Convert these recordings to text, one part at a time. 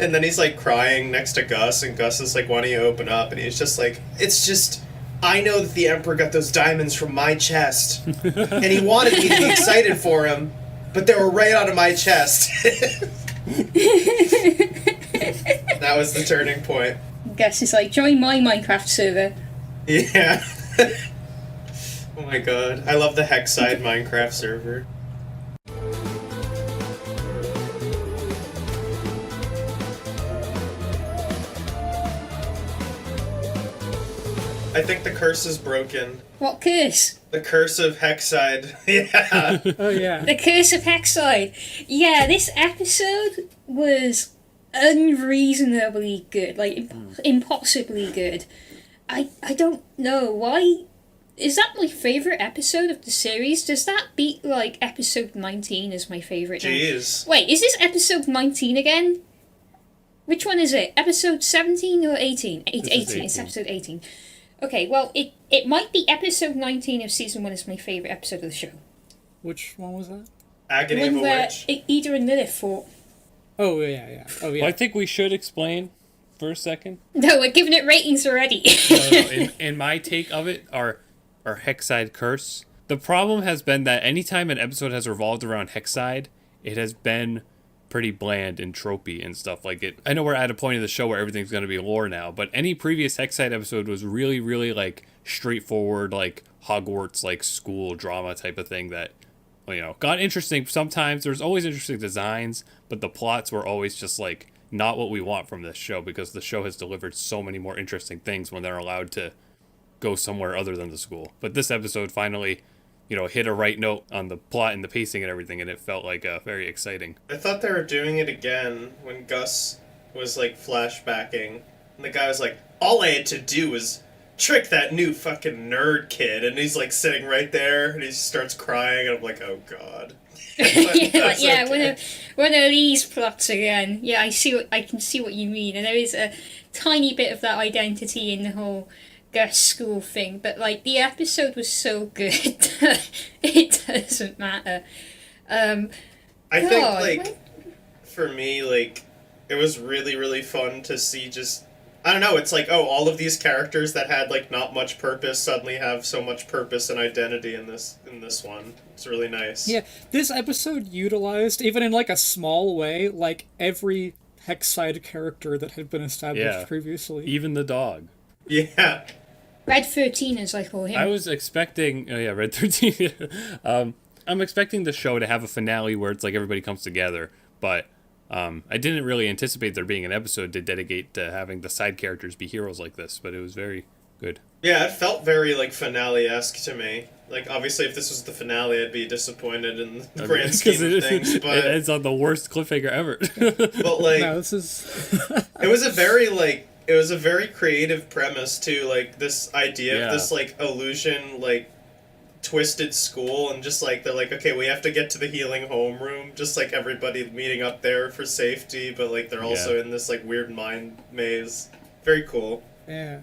And then he's, like, crying next to Gus, and Gus is like, why don't you open up? And he's just like, it's just, I know that the Emperor got those diamonds from my chest. And he wanted me to be excited for him, but they were right out of my chest. That was the turning point. Gus is like, join my Minecraft server. Yeah. Oh my god. I love the Hexside Minecraft server. I think the curse is broken. What curse? The curse of Hexside. Yeah. Oh, yeah. The curse of Hexside. Yeah, this episode was unreasonably good. Like, impossibly good. I don't know why. Is that my favourite episode of the series? Does that beat, like, episode 19 as my favourite? Jeez. Wait, is this episode 19 again? Which one is it? Episode 17 or 18? 18. It's episode 18. Okay, well, it might be episode 19 of season 1 is my favourite episode of the show. Which one was that? Agony of a Witch. Ida and Lilith fought. Oh, yeah. Oh, yeah. Well, I think we should explain for a second. No, we're giving it ratings already. No. In my take of it, our Hexside curse. The problem has been that anytime an episode has revolved around Hexside, it has been pretty bland and tropey and stuff like it. I know we're at a point of the show where everything's going to be lore now, but any previous Hexside episode was really, really like straightforward, like Hogwarts, like school drama type of thing that, you know, got interesting sometimes. There's always interesting designs, but the plots were always just like not what we want from this show, because the show has delivered so many more interesting things when they're allowed to go somewhere other than the school. But this episode finally, you know, hit a right note on the plot and the pacing and everything, and it felt like very exciting. I thought they were doing it again when Gus was, like, flashbacking. And the guy was like, all I had to do was trick that new fucking nerd kid. And he's, like, sitting right there, and he just starts crying, and I'm like, oh, God. Yeah, okay. one of these plots again. Yeah, I can see what you mean. And there is a tiny bit of that identity in the whole Gus school thing, but like the episode was so good it doesn't matter. I think like for me, like it was really, really fun to see just, I don't know, it's like, oh, all of these characters that had like not much purpose suddenly have so much purpose and identity in this one. It's really nice. Yeah, this episode utilized, even in like a small way, like every Hexside character that had been established previously. Even the dog. Yeah. Red 13, as I call him. I was expecting... Oh, yeah, Red 13. I'm expecting the show to have a finale where it's like everybody comes together, but I didn't really anticipate there being an episode to dedicate to having the side characters be heroes like this, but it was very good. Yeah, it felt very, like, finale-esque to me. Like, obviously, if this was the finale, I'd be disappointed in the grand scheme of things, but... It ends on the worst cliffhanger ever. But, like... No, this is... It was a very, like... It was a very creative premise, too, like, this idea of this, like, illusion, like, twisted school, and just, like, they're like, okay, we have to get to the healing homeroom, just, like, everybody meeting up there for safety, but, like, they're also in this, like, weird mind maze. Very cool. Yeah.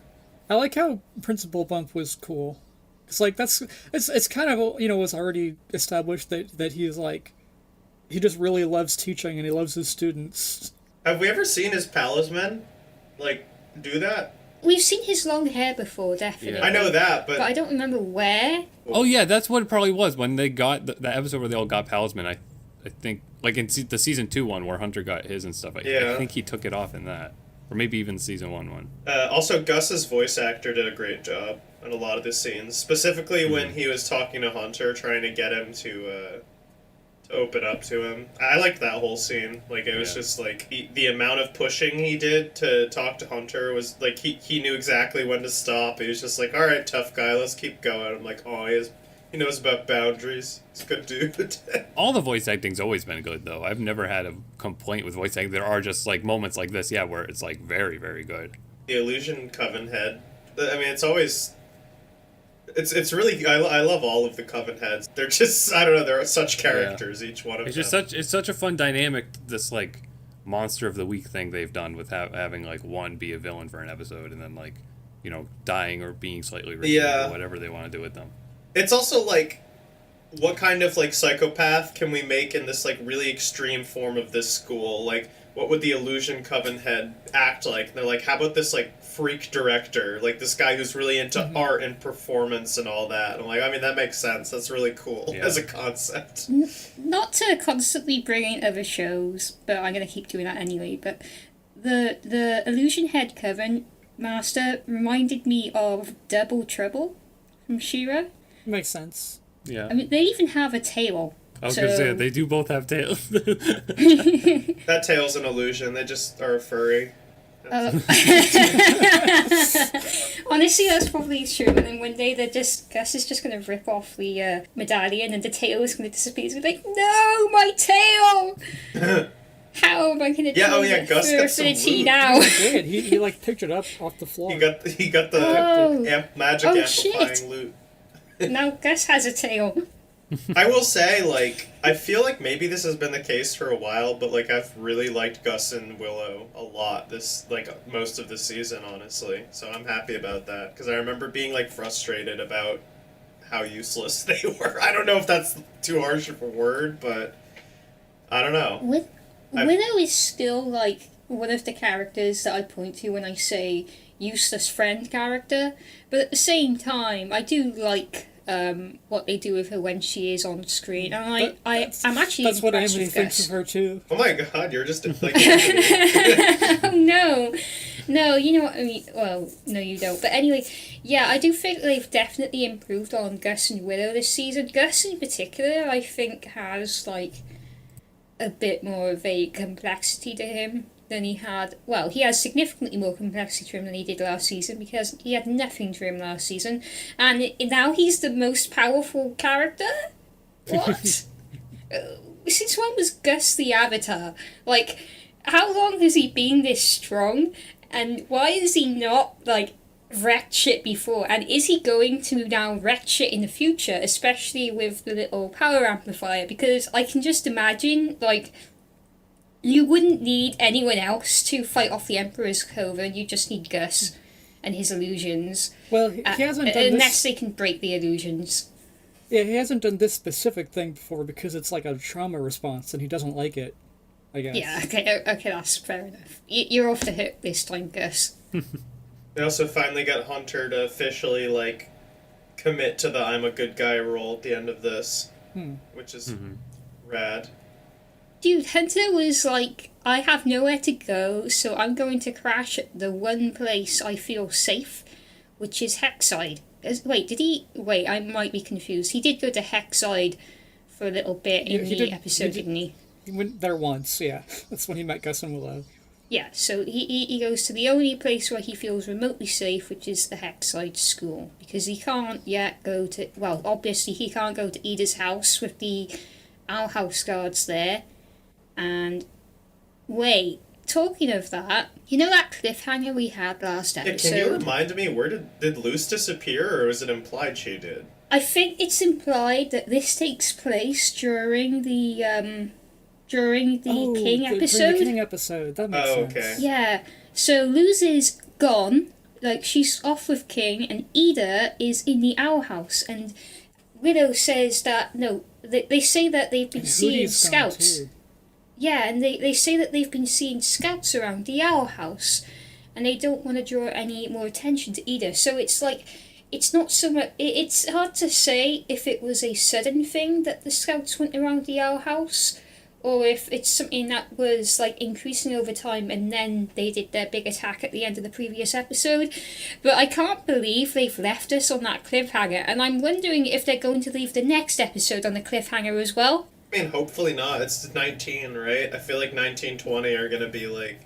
I like how Principal Bump was cool. It's like, it's kind of, you know, was already established that he's, like, he just really loves teaching and he loves his students. Have we ever seen his palisman, like, do that? We've seen his long hair before, definitely. Yeah. I know that, but I don't remember where. Oh yeah, that's what it probably was when they got the episode where they all got Palisman. I think like in the season 2 one where Hunter got his and stuff. I think he took it off in that, or maybe even season 1 one. Also, Gus's voice actor did a great job in a lot of the scenes, specifically when he was talking to Hunter, trying to get him to open up to him. I liked that whole scene. Like, it was just, like, the amount of pushing he did to talk to Hunter was, like, he knew exactly when to stop. He was just like, alright, tough guy, let's keep going. I'm like, oh, he knows about boundaries. He's a good dude. All the voice acting's always been good, though. I've never had a complaint with voice acting. There are just, like, moments like this, where it's, like, very, very good. The Illusion Coven head. I mean, it's always... It's really... I love all of the Coven heads. They're just... I don't know, they're such characters, each one of them. It's such a fun dynamic, this, like, Monster of the Week thing they've done with having, like, one be a villain for an episode and then, like, you know, dying or being slightly redeemed or whatever they want to do with them. It's also, like, what kind of, like, psychopath can we make in this, like, really extreme form of this school? Like, what would the Illusion Coven head act like? And they're like, how about this like freak director, like this guy who's really into art and performance and all that? And I'm like, I mean, that makes sense. That's really cool as a concept. Not to constantly bring in other shows, but I'm gonna keep doing that anyway. But the Illusion Head Coven Master reminded me of Double Trouble from She-Ra. Makes sense. Yeah. I mean, they even have a tail. I was gonna say they do both have tails. That tail's an illusion. They just are a furry. Honestly, that's probably true. And then one day Gus is just gonna rip off the medallion, and the tail is gonna disappear. He's gonna be like, "No, my tail! How am I gonna do Gus got some infinity loot. now?" He did. He like picked it up off the floor. He got the magic amplifying shit. loot. Now Gus has a tail. I will say, like, I feel like maybe this has been the case for a while, but like I've really liked Gus and Willow a lot this most of the season, honestly. So I'm happy about that because I remember being like frustrated about how useless they were. I don't know if that's too harsh of a word, but I don't know. Willow is still like one of the characters that I point to when I say useless friend character, but at the same time, I do like what they do with her when she is on screen. And I'm actually that's what impressed Emily with thinks Gus. of her too. Oh my god, you're just like. Oh no, you know what I mean. Well, no, you don't. But anyway, yeah, I do think they've definitely improved on Gus and Willow this season. Gus in particular, I think, has like a bit more of a complexity to him than he had. Well, he has significantly more complexity to him than he did last season because he had nothing to him last season, and now he's the most powerful character. What? Since when was Gus the Avatar? Like, how long has he been this strong? And why is he not, like, wrecked shit before? And is he going to now wreck shit in the future, especially with the little power amplifier? Because I can just imagine, like, you wouldn't need anyone else to fight off the Emperor's Coven. You just need Gus and his illusions. Well, he hasn't done unless this. they can break the illusions. Yeah, he hasn't done this specific thing before because it's like a trauma response and he doesn't like it, I guess. Yeah, okay, that's fair enough. You're off the hook this time, Gus. They also finally got Hunter to officially like commit to the "I'm a good guy" role at the end of this, which is rad. Dude, Hunter was like, I have nowhere to go, so I'm going to crash at the one place I feel safe, which is Hexside. Wait, I might be confused. He did go to Hexside for a little bit in the episode, didn't he? He went there once, yeah. That's when he met Gus and Willow. Yeah, so he goes to the only place where he feels remotely safe, which is the Hexside School. Because he can't yet go to... Well, obviously he can't go to Ida's house with the Owl House guards there. And... Wait, talking of that, you know that cliffhanger we had last episode? Can you remind me, where did Luce disappear, or was it implied she did? I think it's implied that this takes place during the King episode. The King episode, that makes sense. Okay. Yeah, so Luz is gone, like she's off with King, and Ida is in the Owl House, and Widow says that, no, they say that they've been seeing scouts. Yeah, and they say that they've been seeing scouts around the Owl House, and they don't want to draw any more attention to Ida, so it's like, it's not so much, it's hard to say if it was a sudden thing that the scouts went around the Owl House, or if it's something that was like increasing over time and then they did their big attack at the end of the previous episode. But I can't believe they've left us on that cliffhanger, and I'm wondering if they're going to leave the next episode on the cliffhanger as well. I mean, hopefully not. It's 19, right? I feel like 19, 20 are going to be like...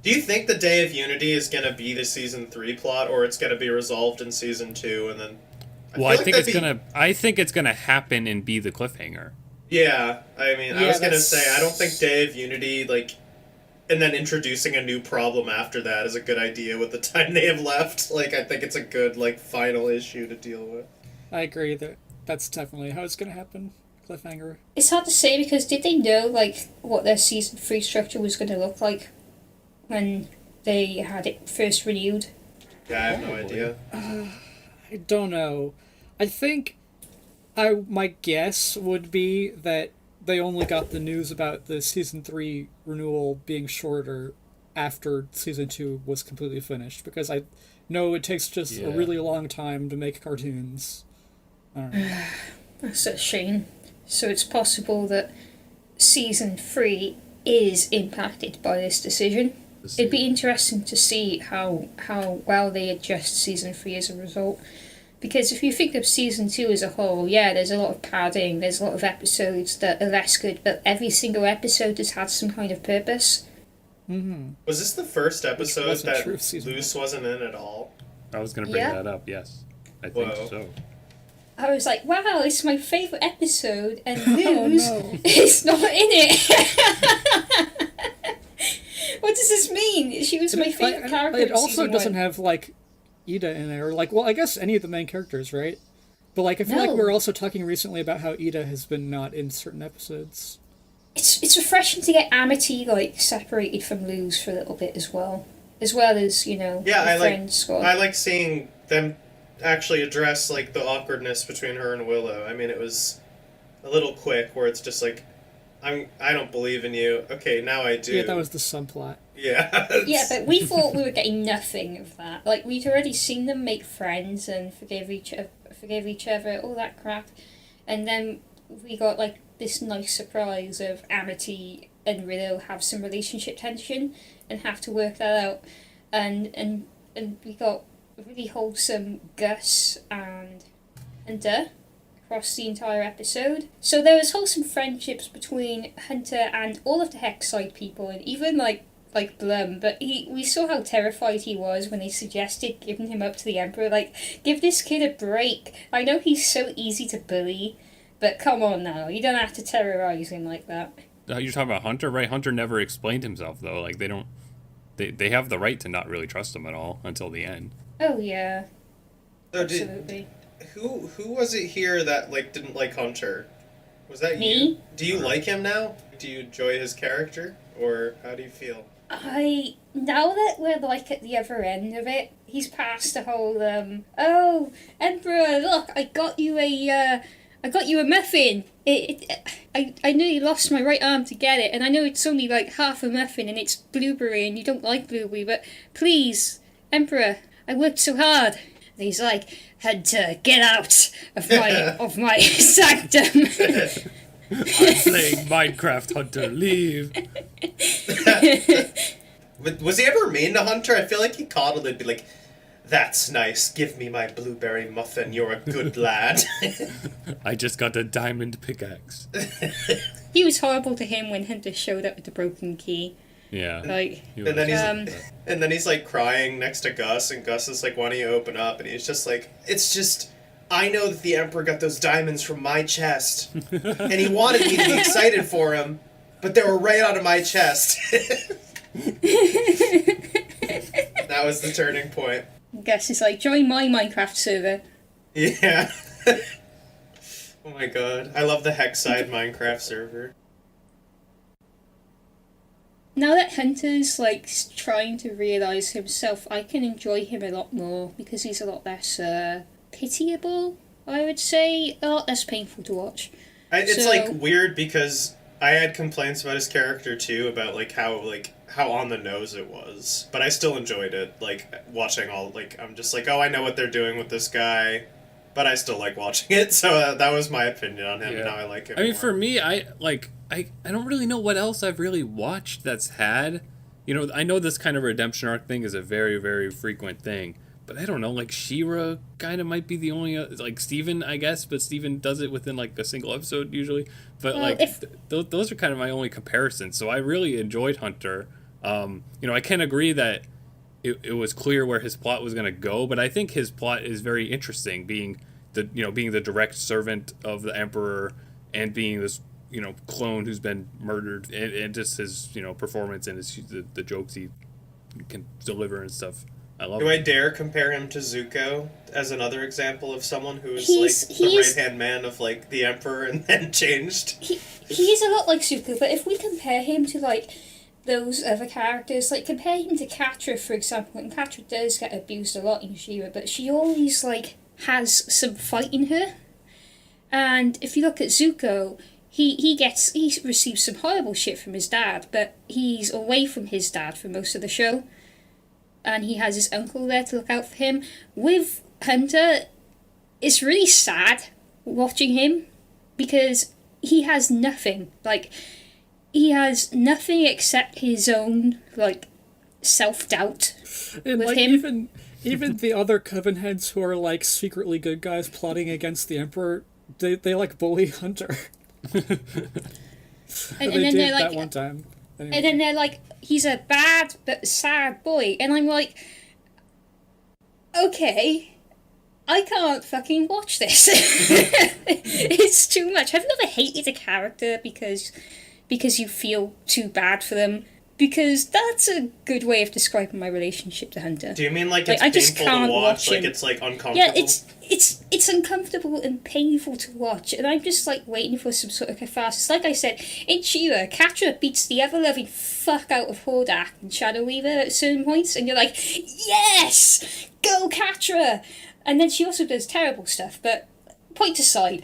Do you think the Day of Unity is going to be the Season 3 plot, or it's going to be resolved in Season 2, and then... I think it's gonna happen and be the cliffhanger. Yeah, I mean, I was going to that's- say, I don't think Day of Unity, like... And then introducing a new problem after that is a good idea with the time they have left. Like, I think it's a good, like, final issue to deal with. I agree that that's definitely how it's going to happen. Cliffhanger. It's hard to say because did they know like what their Season 3 structure was going to look like when they had it first renewed? Yeah, I have no idea. I don't know. I think my guess would be that they only got the news about the Season 3 renewal being shorter after season 2 was completely finished, because I know it takes just a Yeah. really long time to make cartoons. I don't know. That's a shame. So it's possible that season 3 is impacted by this decision. It'd be interesting to see how well they adjust season 3 as a result. Because if you think of season 2 as a whole, yeah, there's a lot of padding, there's a lot of episodes that are less good, but every single episode has had some kind of purpose. Was this the first episode wasn't that true of season Luce wasn't in at all? I was gonna bring Yeah. that up. Yes, I think Whoa. so. I was like, wow, it's my favourite episode, and Oh, Luz no. is not in it. What does this mean? She was my favourite character. It of also season doesn't 1. have, like, Ida in it, or, like, well, I guess any of the main characters, right? But, like, I feel like No. we were also talking recently about how Ida has been not in certain episodes. It's refreshing to get Amity like separated from Luz for a little bit as well as you know. Yeah, the I like friend squad. I like seeing them actually address like the awkwardness between her and Willow. I mean, it was a little quick where it's just like, I don't believe in you. Okay, now I do. Yeah, that was the subplot. Yeah. Yeah, but we thought we were getting nothing of that. Like, we'd already seen them make friends and forgive each other, all that crap, and then we got like this nice surprise of Amity and Willow have some relationship tension and have to work that out, and we got really wholesome Gus and Hunter across the entire episode. So there was wholesome friendships between Hunter and all of the Hexside people, and even like Blum, but we saw how terrified he was when they suggested giving him up to the Emperor. Like, give this kid a break. I know he's so easy to bully, but come on now, you don't have to terrorize him like that. You're talking about Hunter, right? Hunter never explained himself though. Like they have the right to not really trust him at all until the end. Oh yeah, So did, absolutely. who was it here that like didn't like Hunter? Was that Me? you? Do you like him now? Do you enjoy his character, or how do you feel? Now that we're like at the other end of it, he's past the whole oh, Emperor, look, I got you a muffin. I nearly lost my right arm to get it, and I know it's only like half a muffin and it's blueberry and you don't like blueberry, but please, Emperor, I worked so hard. And he's like, Hunter, get out of my sanctum. I'm playing Minecraft, Hunter. Leave. Was he ever mean to Hunter? I feel like he coddled it, be like, "That's nice. Give me my blueberry muffin. You're a good lad." I just got a diamond pickaxe. He was horrible to him when Hunter showed up with the broken key. Yeah. Like, He And then was- and then he's like crying next to Gus, and Gus is like, "Why don't you open up?" And he's just like, "It's just, I know that the Emperor got those diamonds from my chest, and he wanted me to be excited for him, but they were right out of my chest." That was the turning point. Gus is like, join my Minecraft server. Yeah. Oh my god. I love the Hexside Minecraft server. Now that Hunter's like trying to realise himself, I can enjoy him a lot more because he's a lot less pitiable, I would say. A lot less painful to watch. It's So- like weird because I had complaints about his character too, about like how on the nose it was, but I still enjoyed it. Like watching all, like, I'm just like, oh, I know what they're doing with this guy, but I still like watching it. So that was my opinion on him, and Yeah. now I like him. I mean, more. for me, I don't really know what else I've really watched that's had. You know, I know this kind of redemption arc thing is a very, very frequent thing, but I don't know. Like She-Ra kind of might be the only like Steven, I guess, but Steven does it within like a single episode usually. But Well, like if- those are kind of my only comparisons. So I really enjoyed Hunter. You know, I can agree that it was clear where his plot was going to go, but I think his plot is very interesting, being the direct servant of the Emperor and being this, you know, clone who's been murdered, and just his, you know, performance and the jokes he can deliver and stuff. I love Do I it. dare compare him to Zuko as another example of someone who is He's- like the he's- right hand man of like the Emperor and then changed? He is a lot like Zuko, but if we compare him to like those other characters, like compare him to Catra, for example, and Catra does get abused a lot in She-Ra, but she always like has some fight in her. And if you look at Zuko, he receives some horrible shit from his dad, but he's away from his dad for most of the show, and he has his uncle there to look out for him. With Hunter, it's really sad watching him because he has nothing. Like, he has nothing except his own, like, self-doubt And with like him. even the other coven heads who are like secretly good guys plotting against the emperor, they like bully Hunter. And They then did they're like, that one time. Anyway. and then they're like, he's a bad but sad boy. And I'm like, okay, I can't fucking watch this. It's too much. Have you ever hated a character because you feel too bad for them? Because that's a good way of describing my relationship to Hunter. Do you mean like it's I just painful to can't watch? watch Like him. it's like uncomfortable? Yeah, it's uncomfortable and painful to watch, and I'm just like waiting for some sort of catharsis. Like I said, in She-Ra, Catra beats the ever-loving fuck out of Hordak and Shadow Weaver at certain points, and you're like, yes! Go Catra! And then she also does terrible stuff, but point aside,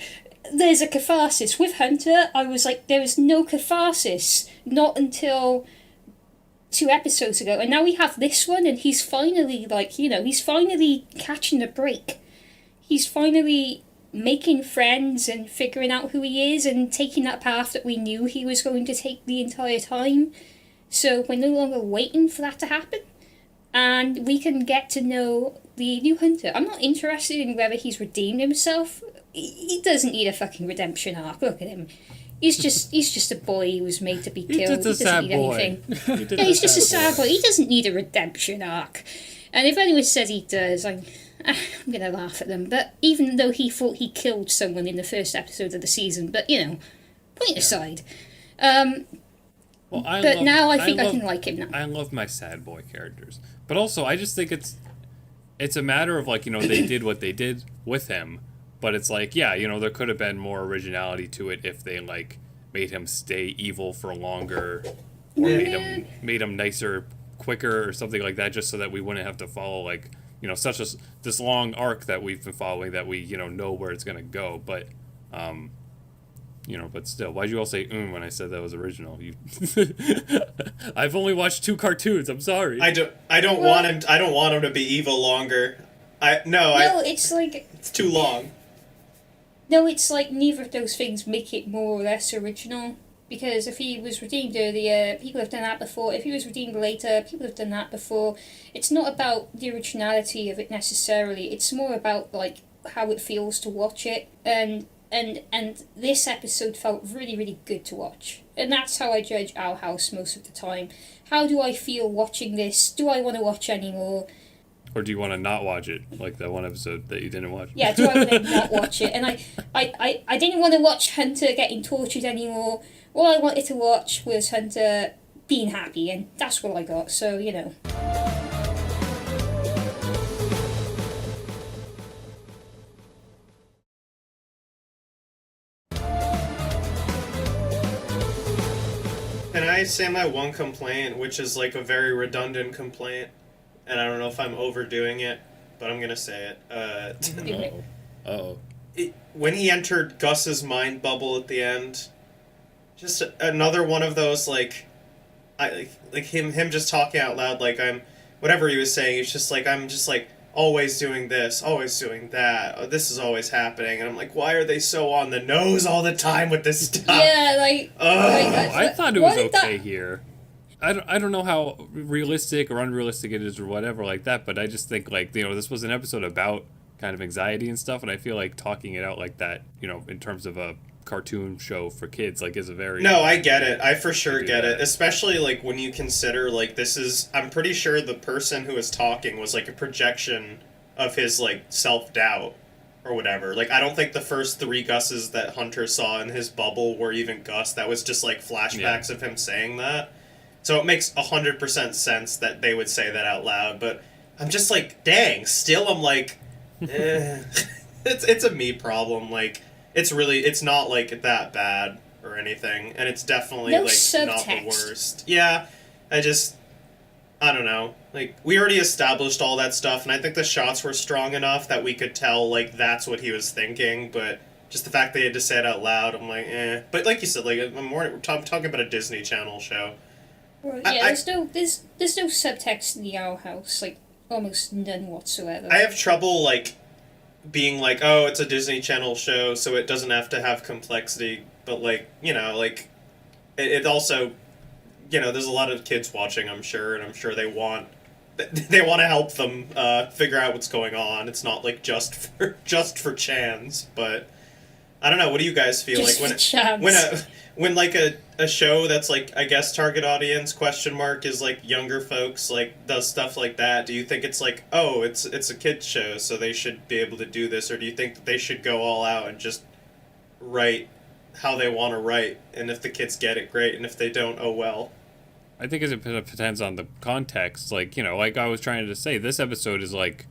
there's a catharsis. With Hunter, I was like, there was no catharsis. Not until 2 episodes ago, and now we have this one, and he's finally, like, you know, he's finally catching the break. He's finally making friends and figuring out who he is and taking that path that we knew he was going to take the entire time. So we're no longer waiting for that to happen, and we can get to know the new Hunter. I'm not interested in whether he's redeemed himself. He doesn't need a fucking redemption arc. Look at him. He's just a boy who was made to be killed. He doesn't need anything. Yeah, he's just a sad boy. He doesn't need a redemption arc. And if anyone says he does, I'm going to laugh at them. But even though he thought he killed someone in the first episode of the season, but, you know, point aside. Well, I can like him now. I love my sad boy characters. But also, I just think it's a matter of, like, you know, they did what they did with him. But it's like, yeah, you know, there could have been more originality to it if they, like, made him stay evil for longer, or made him nicer quicker or something like that, just so that we wouldn't have to follow, like, you know, this long arc that we've been following that we, you know where it's gonna go. But you know, but still, why'd you all say when I said that was original? You I've only watched 2 cartoons, I'm sorry. I don't want him to be evil longer. It's like, it's too long. no, it's like neither of those things make it more or less original. Because if he was redeemed earlier, people have done that before. If he was redeemed later, people have done that before. It's not about the originality of it necessarily. It's more about, like, how it feels to watch it. And this episode felt really, really good to watch. And that's how I judge Owl House most of the time. How do I feel watching this? Do I want to watch anymore? Or do you want to not watch it, like that one episode that you didn't watch? Yeah, do I want to not watch it? And I didn't want to watch Hunter getting tortured anymore. All I wanted to watch was Hunter being happy, and that's what I got, so, you know. Can I say my one complaint, which is like a very redundant complaint, and I don't know if I'm overdoing it, but I'm gonna say it. Uh-oh. When he entered Gus's mind bubble at the end, just another one of those, like him just talking out loud, like whatever he was saying, he's just like, I'm just like, always doing this, always doing that, oh, this is always happening, and I'm like, why are they so on the nose all the time with this stuff? Yeah, like... I thought it was okay here. I don't know how realistic or unrealistic it is or whatever like that, but I just think, like, you know, this was an episode about kind of anxiety and stuff, and I feel like talking it out like that, you know, in terms of a cartoon show for kids, like, is a very... No, I get it. I for sure get it. Especially, like, when you consider, like, this is... I'm pretty sure the person who was talking was, like, a projection of his, like, self-doubt or whatever. Like, I don't think the first 3 Gus's that Hunter saw in his bubble were even Gus. That was just, like, flashbacks of him saying that. So it makes 100% sense that they would say that out loud, but I'm just like, dang, still I'm like, It's a me problem, like... It's not, like, that bad or anything, and it's definitely, no like, subtext. not the worst. Yeah, I don't know. Like, we already established all that stuff, and I think the shots were strong enough that we could tell, like, that's what he was thinking, but just the fact they had to say it out loud, I'm like, eh. But like you said, like we're talking about a Disney Channel show. Well, yeah, there's no subtext in the Owl House, like almost none whatsoever. I have trouble like being like, oh, it's a Disney Channel show, so it doesn't have to have complexity. But like, like it also, there's a lot of kids watching, I'm sure, and I'm sure they want to help them figure out what's going on. It's not like just for Chans, but I don't know. What do you guys feel Just like for Chans. when like a show that's like, I guess, target audience question mark is like younger folks, like does stuff like that? Do you think it's like, oh, it's a kids show, so they should be able to do this, or do you think that they should go all out and just write how they want to write, and if the kids get it, great, and if they don't, oh well? I think it depends on the context. Like, like I was trying to say, this episode is like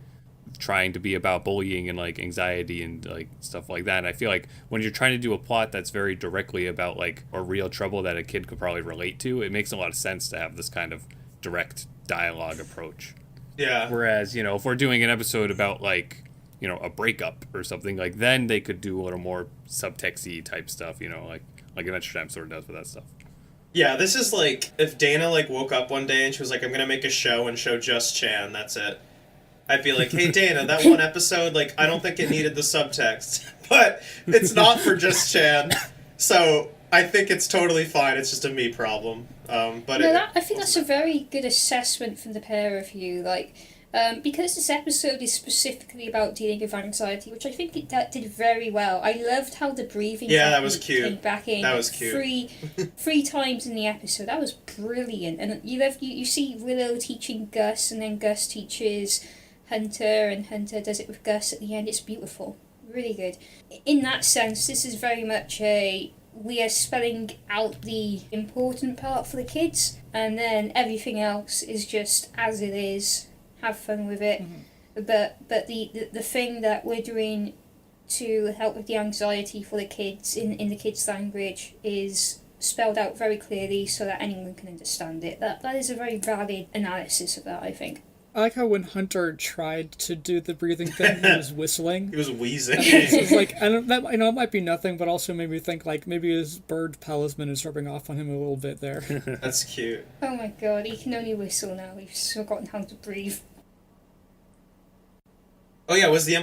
trying to be about bullying and like anxiety and like stuff like that. And I feel like when you're trying to do a plot that's very directly about like a real trouble that a kid could probably relate to, it makes a lot of sense to have this kind of direct dialogue approach. Yeah. Whereas, if we're doing an episode about like, a breakup or something, like then they could do a little more subtexty type stuff, like Adventure Time sort of does with that stuff. Yeah, this is like if Dana like woke up one day and she was like, I'm gonna make a show and show just Chan, that's it. I'd be like, hey Dana, that one episode, like, I don't think it needed the subtext, but it's not for just Chan, so I think it's totally fine. It's just a me problem. I think that's a very good assessment from the pair of you. Like, because this episode is specifically about dealing with anxiety, which I think that did very well. I loved how the breathing that was technique cute. came back in. That was cute. Three times in the episode. That was brilliant. And you see Willow teaching Gus, and then Gus teaches Hunter, and Hunter does it with Gus at the end. It's beautiful. Really good. In that sense, this is very much we are spelling out the important part for the kids, and then everything else is just as it is. Have fun with it. Mm-hmm. But the thing that we're doing to help with the anxiety for the kids in the kids' language is spelled out very clearly so that anyone can understand it. That is a very valid analysis of that, I think. I like how when Hunter tried to do the breathing thing, he was whistling. He was wheezing. So it's like, it might be nothing, but also made me think like maybe his bird talisman is rubbing off on him a little bit there. That's cute. Oh my god, he can only whistle now. He's forgotten how to breathe. Oh yeah, was the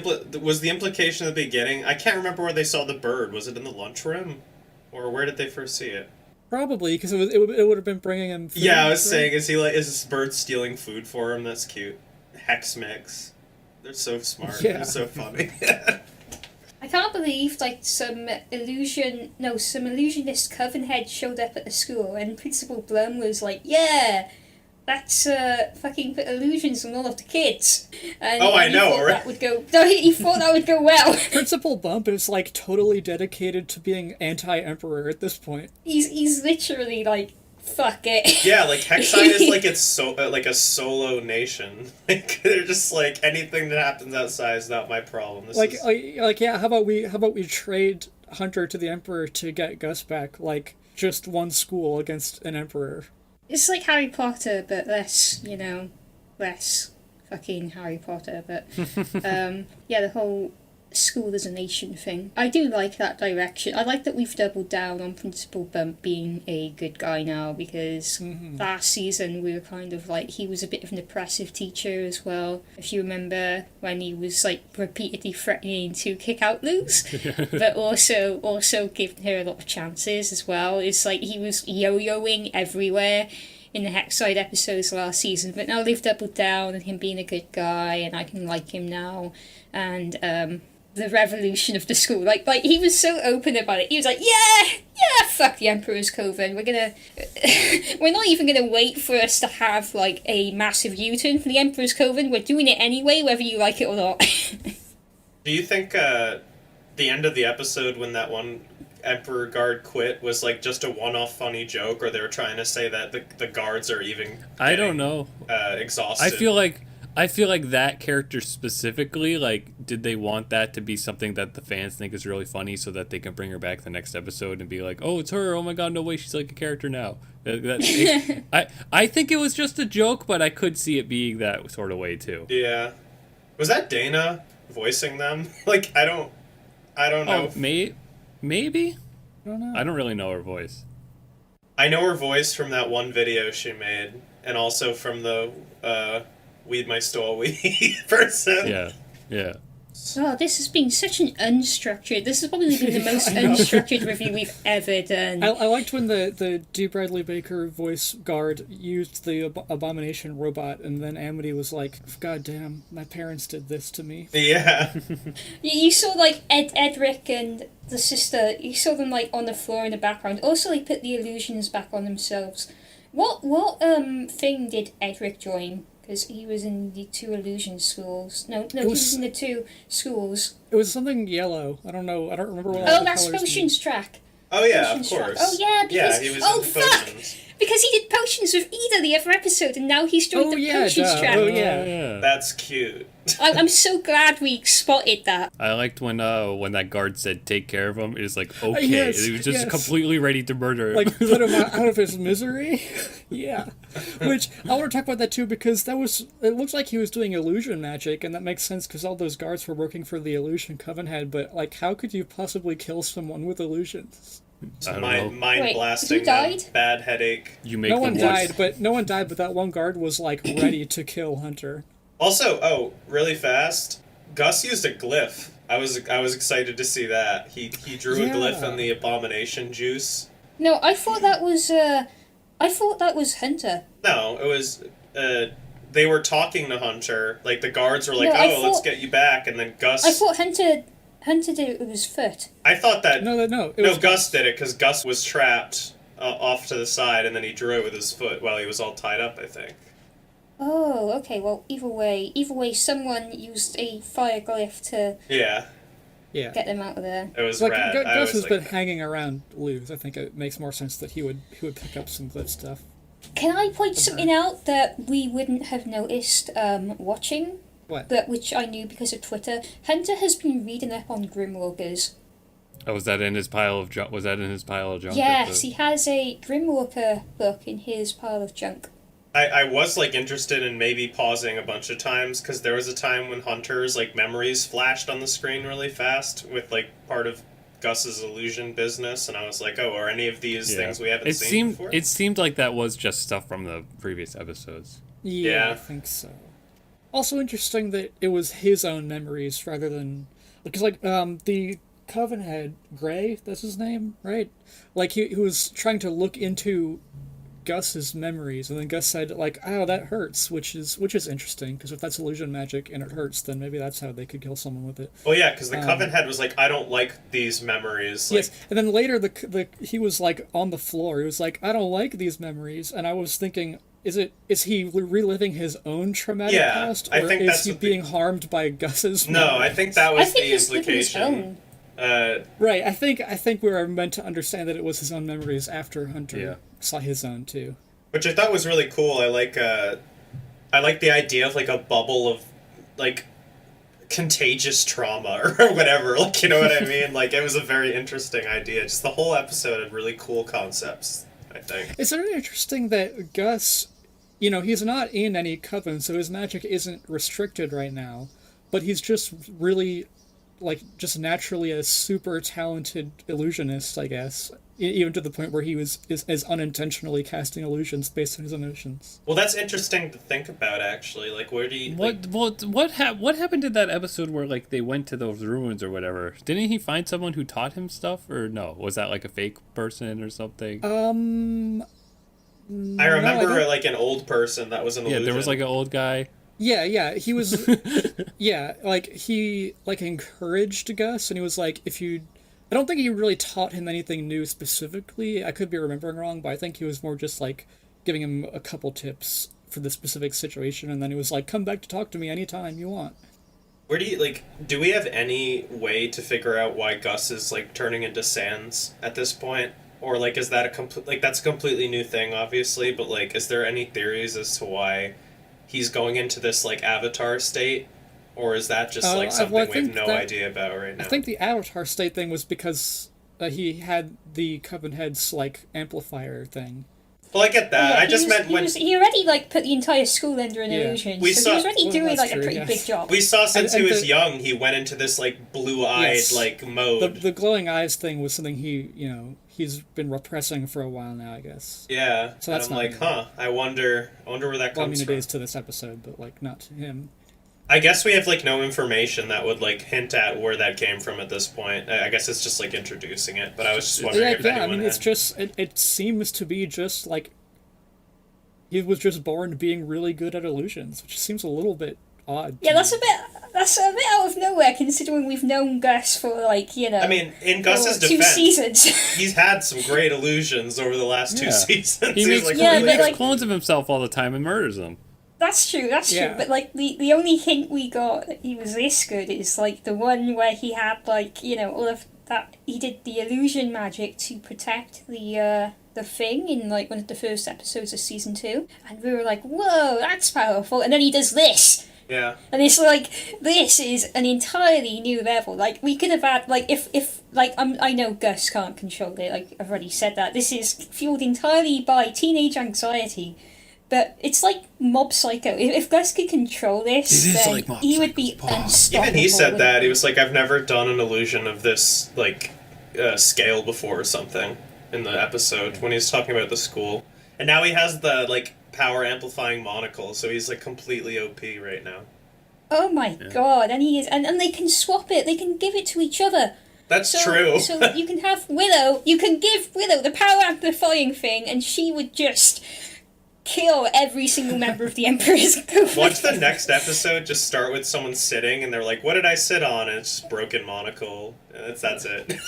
implication at the beginning? I can't remember where they saw the bird. Was it in the lunchroom, or where did they first see it? Probably because it would have been bringing him food. Yeah, I was saying, is this bird stealing food for him? That's cute. Hex mix. They're so smart. Yeah. They're so funny. I can't believe some illusionist coven head showed up at the school, and Principal Blum was like, "Yeah, let's fucking put illusions on all of the kids." And I know, right? That would go. No, he thought that would go well. Principal Bump is like totally dedicated to being anti-emperor at this point. He's literally like, fuck it. Yeah, like Hexside is like like a solo nation. Like they're just like, anything that happens outside is not my problem. Yeah. How about we trade Hunter to the Emperor to get Gus back? Like just one school against an emperor. It's like Harry Potter, but less fucking Harry Potter. But the whole school as a nation thing. I do like that direction. I like that we've doubled down on Principal Bump being a good guy now, because last season we were kind of like, he was a bit of an oppressive teacher as well. If you remember when he was like repeatedly threatening to kick out Luz, but also giving her a lot of chances as well. It's like he was yo-yoing everywhere in the Hexside episodes last season, but now they've doubled down on him being a good guy, and I can like him now. And the revolution of the school, like he was so open about it. He was like, yeah, fuck the Emperor's Coven. We're not even gonna wait for us to have like a massive U-turn for the Emperor's Coven. We're doing it anyway, whether you like it or not. Do you think the end of the episode when that one Emperor guard quit was like just a one-off funny joke, or they were trying to say that the guards are even I don't know. Exhausted? I feel like that character specifically, like, did they want that to be something that the fans think is really funny so that they can bring her back the next episode and be like, oh, it's her, oh my god, no way, she's like a character now. I think it was just a joke, but I could see it being that sort of way too. Yeah. Was that Dana voicing them? Like, I don't I don't know. Oh, maybe? I don't know. I don't really know her voice. I know her voice from that one video she made, and also from the Weed My Stole Weed person. Yeah, yeah. Oh, this has been such an unstructured. This has probably been the most I know. unstructured review we've ever done. I liked when the D. Bradley Baker voice guard used the abomination robot, and then Amity was like, "God damn, my parents did this to me." Yeah. You saw like Edric and the sister. You saw them like on the floor in the background. Also, they put the illusions back on themselves. What thing did Edric join? Because he was in the 2 illusion schools. No, he was in the 2 schools. It was something yellow. I don't know. I don't remember what. all Oh, the that's colors Potions track. Oh yeah, of Potions track. course. Oh yeah, because he was oh into fuck, potions. because he did potions with Ida the other episode, and now he's joined Oh, the yeah, Potions duh. track. Oh, yeah. That's cute. I'm so glad we spotted that. I liked when that guard said, "Take care of him." It was like, okay. Yes, And he was just yes. completely ready to murder him. Like put him out of his misery. Yeah, which I want to talk about that too, because it looks like he was doing illusion magic, and that makes sense because all those guards were working for the illusion Covenhead. But like, how could you possibly kill someone with illusions? I don't know. Mind Wait, blasting. who died? them, Bad headache. You make No one them worse. died, but that one guard was like ready to kill Hunter. Also, really fast. Gus used a glyph. I was excited to see that. He drew a glyph Yeah. on the abomination juice. No, I thought that was Hunter. No, it was. They were talking to Hunter. Like the guards were like, No, I let's thought- get you back," and then Gus. I thought Hunter did it with his foot. I thought that. No. It No, was Gus did it because Gus was trapped off to the side, and then he drew it with his foot while he was all tied up. I think. Oh, okay. Well, either way, someone used a fire glyph to Yeah, Yeah. get them out of there. it was Like rad. Gus has like, been hanging around Luz. I think it makes more sense that he would pick up some glyph stuff. Can I point something out that we wouldn't have noticed watching, What? but which I knew because of Twitter? Hunter has been reading up on Grimwalkers. Oh, was that in his pile of junk? Was that in his pile of junk? Yes, he has a Grimwalker book in his pile of junk. I was like interested in maybe pausing a bunch of times because there was a time when Hunter's like memories flashed on the screen really fast with like part of Gus's illusion business, and I was like, oh, are any of these things we haven't seen before? It seemed like that was just stuff from the previous episodes. Yeah, Yeah. I think so. Also interesting that it was his own memories rather than because the Covenhead Gray, that's his name, right? Like he was trying to look into Gus's memories, and then Gus said like, "Oh, that hurts," which is interesting because if that's illusion magic and it hurts, then maybe that's how they could kill someone with it. Well, yeah, because the Covenhead was like, I don't like these memories. Like, Yes, and then later he was like on the floor. He was like, "I don't like these memories," and I was thinking, is he reliving his own traumatic Yeah, past, I or think is that's he what the- being harmed by Gus's? no, memory? I think that I was think the he's living his implication. own. Right, I think we were meant to understand that it was his own memories after Hunter Yeah. saw his own too. Which I thought was really cool. I like the idea of like a bubble of like contagious trauma or whatever. Like, you know what I mean? Like, it was a very interesting idea. Just the whole episode had really cool concepts, I think. It's very interesting that Gus, he's not in any coven, so his magic isn't restricted right now, but he's just really, just naturally a super talented illusionist, I guess. Even to the point where he is unintentionally casting illusions based on his emotions. Well, that's interesting to think about, actually. Like, where do you... What happened to that episode where like they went to those ruins or whatever? Didn't he find someone who taught him stuff, or no? Was that like a fake person or something? I I remember, don't- like, an old person that was an illusion. Yeah, there was like an old guy. Yeah, he was. Yeah, he encouraged Gus, and he was like, if you. I don't think he really taught him anything new specifically. I could be remembering wrong, but I think he was more just like giving him a couple tips for the specific situation, and then he was like, "Come back to talk to me anytime you want." Where do you, do we have any way to figure out why Gus is, turning into Sans at this point? Or, is that that's a completely new thing, obviously, but, is there any theories as to why he's going into this, avatar state? Or is that just, something well, I we have think no that- idea about right now? I think the avatar state thing was because he had the Covenhead's amplifier thing. Well, I get that. Yeah, I just meant when he already like put the entire school under an illusion. We So he was already doing that's like true, a pretty yeah. big job. we saw since he And was the- young, he went into this like blue-eyed Yes. like mode. The glowing eyes thing was something he's been repressing for a while now, I guess. Yeah. So that's and I'm not like, new. huh? I wonder where that Well, I comes mean, it from. is to this episode, but like not to him. I guess we have like no information that would like hint at where that came from at this point. I guess it's just like introducing it, but I was just wondering if I anyone mean, had... it's just it seems to be just like he was just born being really good at illusions, which seems a little bit odd. Yeah, to that's me. a bit out of nowhere considering we've known Gus for like I mean, in Gus's for 2 defense, seasons. he's had some great illusions over the last 2 Yeah. seasons. He makes, Yeah, he but, makes like- clones of himself all the time and murders them. That's true. Yeah. But like the only hint we got that he was this good is like the one where he had like all of that. He did the illusion magic to protect the thing in like one of the first episodes of season 2, and we were like, whoa, that's powerful. And then he does this. Yeah. And it's like, this is an entirely new level. Like, we could have had, like, if like, I know Gus can't control it, like, I've already said that. This is fueled entirely by teenage anxiety. But it's like Mob Psycho. If Gus could control this, It is then like Mob he would be Psycho. unstoppable. Even he said wouldn't that. He was like, I've never done an illusion of this, like, scale before or something in the episode when he's talking about the school. And now he has the, like, power amplifying monocle, so he's, like, completely OP right now. Oh my god, and he is, and they can swap it, they can give it to each other. That's So, true. So you can have Willow, you can give Willow the power amplifying thing, and she would just kill every single member of the Emperor's Coven. Watch the next episode just start with someone sitting, and they're like, what did I sit on? And it's just broken monocle. And that's it.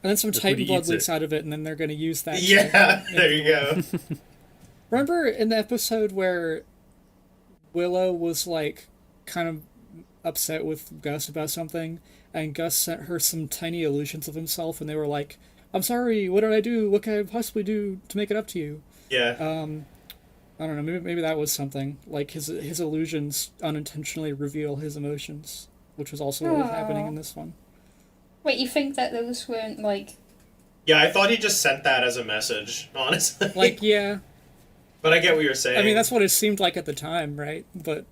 And then some That's what Titan he blood eats leaks it. out of it, and then they're going to use that. Yeah, there you go. Remember in the episode where Willow was like kind of upset with Gus about something, and Gus sent her some tiny illusions of himself, and they were like, "I'm sorry, what did I do? What can I possibly do to make it up to you?" Yeah. I don't know. Maybe that was something like his illusions unintentionally reveal his emotions, which was also what was happening in this one. Wait, you think that those weren't like... Yeah, I thought he just sent that as a message, honestly. Like, yeah. But I get what you're saying. I mean, that's what it seemed like at the time, right? But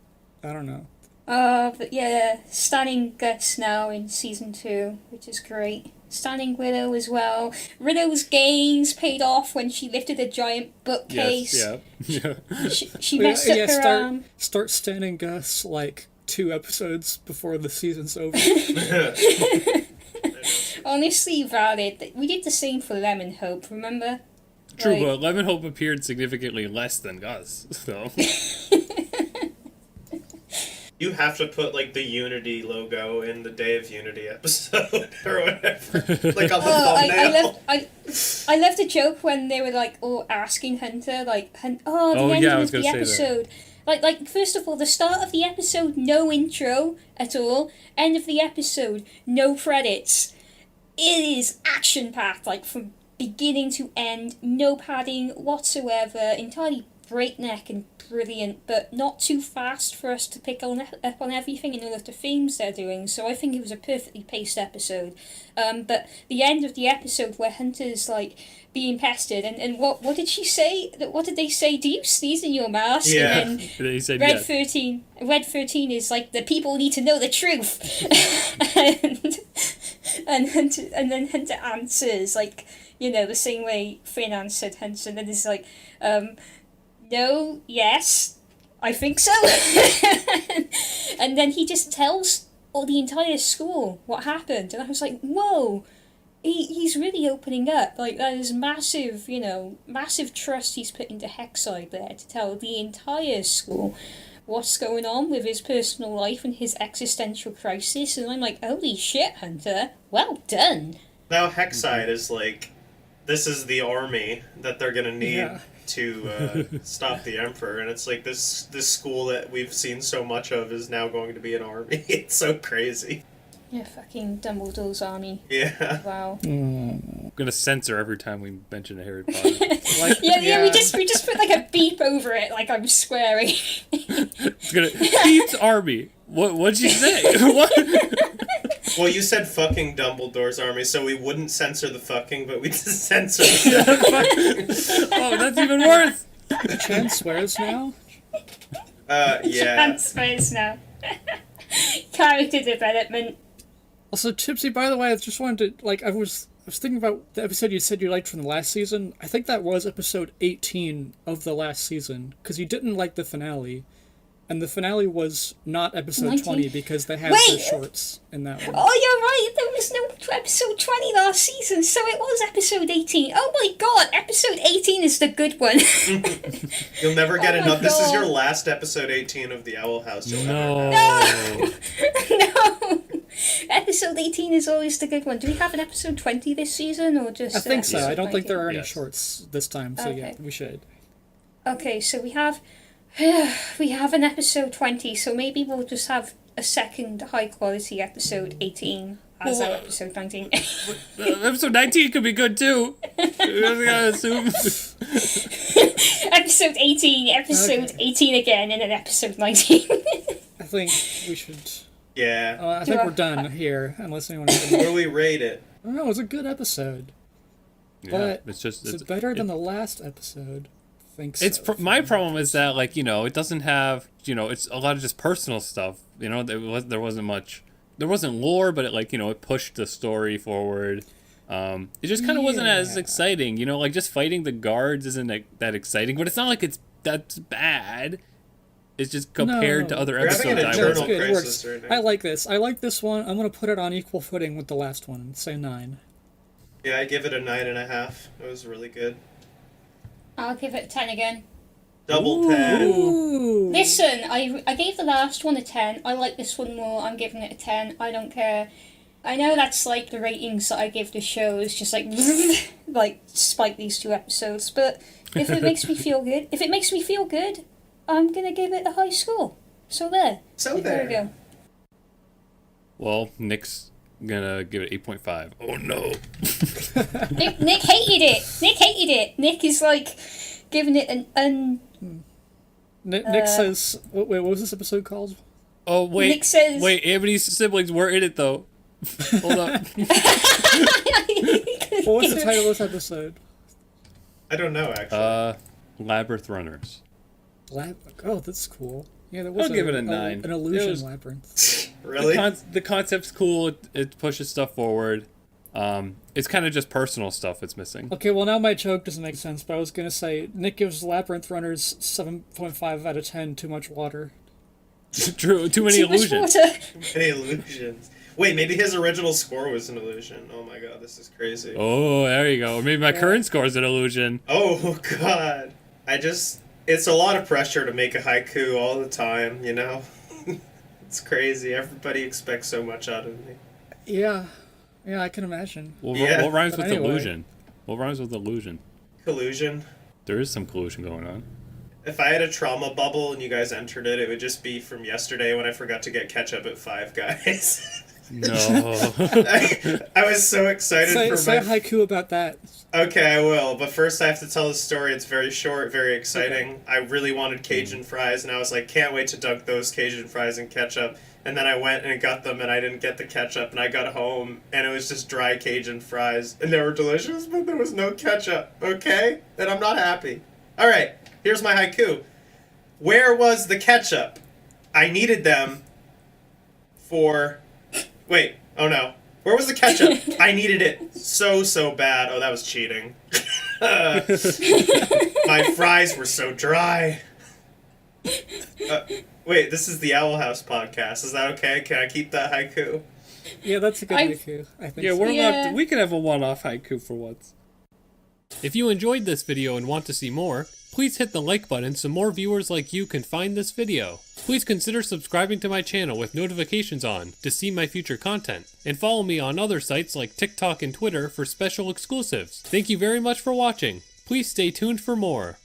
I don't know. But yeah, standing Gus now in season 2, which is great. Standing Willow as well. Willow's gains paid off when she lifted a giant bookcase. Yeah. She messed up her arm. Start standing Gus like 2 episodes before the season's over. Honestly, valid. We did the same for Lemon Hope, remember? True, Like- but Lemon Hope appeared significantly less than Gus, so... You have to put, like, the Unity logo in the Day of Unity episode, or whatever. Like, on the thumbnail. I loved the joke when they were, like, all asking Hunter, like, the Oh, ending yeah, I was of the gonna say that. episode. Like, first of all, the start of the episode, no intro at all. End of the episode, no credits. It is action-packed, like, from beginning to end, no padding whatsoever, entirely breakneck and brilliant, but not too fast for us to pick up on everything and all of the themes they're doing, so I think it was a perfectly paced episode. But the end of the episode where Hunter's, like, being pestered, and what did she say? What did they say? Do you sneeze in your mask? Yeah. And then He said Red yes. 13 is like, the people need to know the truth. and then Hunter answers, like, the same way Finn answered Hunter, and then it's like, no, yes, I think so. And then he just tells the entire school what happened, and I was like, whoa, he's really opening up. Like, that is massive, massive trust he's put into Hexside there to tell the entire school what's going on with his personal life and his existential crisis, and I'm like, holy shit, Hunter, well done. Now, Hexside is like, this is the army that they're gonna need to stop the Emperor, and it's like this school that we've seen so much of is now going to be an army. It's so crazy. Yeah, fucking Dumbledore's army. Yeah. Wow. I'm gonna censor every time we mention a Harry Potter. Like, Yeah, we just put like a beep over it, like I'm swearing. It's gonna... Pete's army! What'd you say? What? Well, you said fucking Dumbledore's army, so we wouldn't censor the fucking, but we'd censor the Oh, that's even worse. Chan swears now? yeah. Transfers now. Character development. Also, Tipsy, by the way, I just wanted to, like, I was thinking about the episode you said you liked from the last season. I think that was episode 18 of the last season, because you didn't like the finale. And the finale was not episode 19? 20, because they had Wait! the shorts in that one. Oh, you're right. There was no episode 20 last season, so it was episode 18. Oh my god, episode 18 is the good one. You'll never get Oh my enough. This is God. your last episode 18 of the Owl House. You'll No. ever have. No! Episode 18 is always the good one. Do we have an episode 20 this season, or just... I think so. episode I don't think there are any Yes. shorts this time, so yeah, Okay. we should. Okay, so we have... we have an episode 20, so maybe we'll just have a second high-quality episode 18 as our episode 19. Episode 19 could be good too. We just gotta assume. Episode 18, episode 18 again, and then episode 19. I think we should... Yeah. I think we're done here, unless anyone has What any... do we rate it? I don't know, it was a good episode. Yeah, But it's just is it better than the last episode? I think so. It's my problem is that, like, you know, it doesn't have, you know, it's a lot of just personal stuff. You know, there wasn't much, there wasn't lore, but it, like, you know, it pushed the story forward. It just kind of wasn't as Yeah. exciting, you know, like just fighting the guards isn't that exciting, but it's not like that's bad. It's just compared to other We're having episodes. an I internal It's was, good, it crisis works. right now. I like this. I like this one. I'm going to put it on equal footing with the last one. Say 9. Yeah, I give it a 9.5. It was really good. I'll give it a 10 again. Double 10. Ooh. Listen, I gave the last one a 10. I like this one more. I'm giving it a 10. I don't care. I know that's like the ratings that I give the shows, just like like spike these 2 episodes. But if it makes me feel good, I'm gonna give it a high score. So there. So There we there. go. well, Nick's gonna give it 8.5. Oh no. Nick hated it. Nick is like giving it an Nick says... Wait, what was this episode called? Oh wait, Nick says- wait. Amy's siblings were in it though. Hold up. What was the title of this episode? I don't know, actually. Labyrinth Runners. Oh, that's cool. Yeah, that was I'll give it a 9. An illusion It was- labyrinth. Really? The concept's cool. It pushes stuff forward. It's kind of just personal stuff it's missing. Okay, well now my joke doesn't make sense, but I was gonna say Nick gives Labyrinth Runners 7.5 out of 10. Too much water. True. Too many too much illusions. water. Any illusions. Wait, maybe his original score was an illusion. Oh my god, this is crazy. Oh, there you go. Or maybe my current score is an illusion. Oh god. It's a lot of pressure to make a haiku all the time, you know? It's crazy. Everybody expects so much out of me. Yeah, I can imagine. Yeah. What rhymes But with anyway. illusion? What rhymes with illusion? Collusion. There is some collusion going on. If I had a trauma bubble and you guys entered it, it would just be from yesterday when I forgot to get ketchup at Five Guys. No. I was so excited Say a for my... haiku about that. Okay, I will. But first I have to tell the story. It's very short, very exciting. I really wanted Cajun fries, and I was like, can't wait to dunk those Cajun fries in ketchup. And then I went and got them, and I didn't get the ketchup, and I got home, and it was just dry Cajun fries. And they were delicious, but there was no ketchup, okay? And I'm not happy. All right, here's my haiku. Where was the ketchup? I needed them for... Wait, oh no. Where was the ketchup? I needed it so bad. Oh, that was cheating. My fries were so dry. Wait, this is the Owl House podcast. Is that okay? Can I keep that haiku? Yeah, that's a good I've- haiku. I think. Yeah, so. we're Yeah. allowed we can have a one-off haiku for once. If you enjoyed this video and want to see more, please hit the like button so more viewers like you can find this video. Please consider subscribing to my channel with notifications on to see my future content, and follow me on other sites like TikTok and Twitter for special exclusives. Thank you very much for watching. Please stay tuned for more.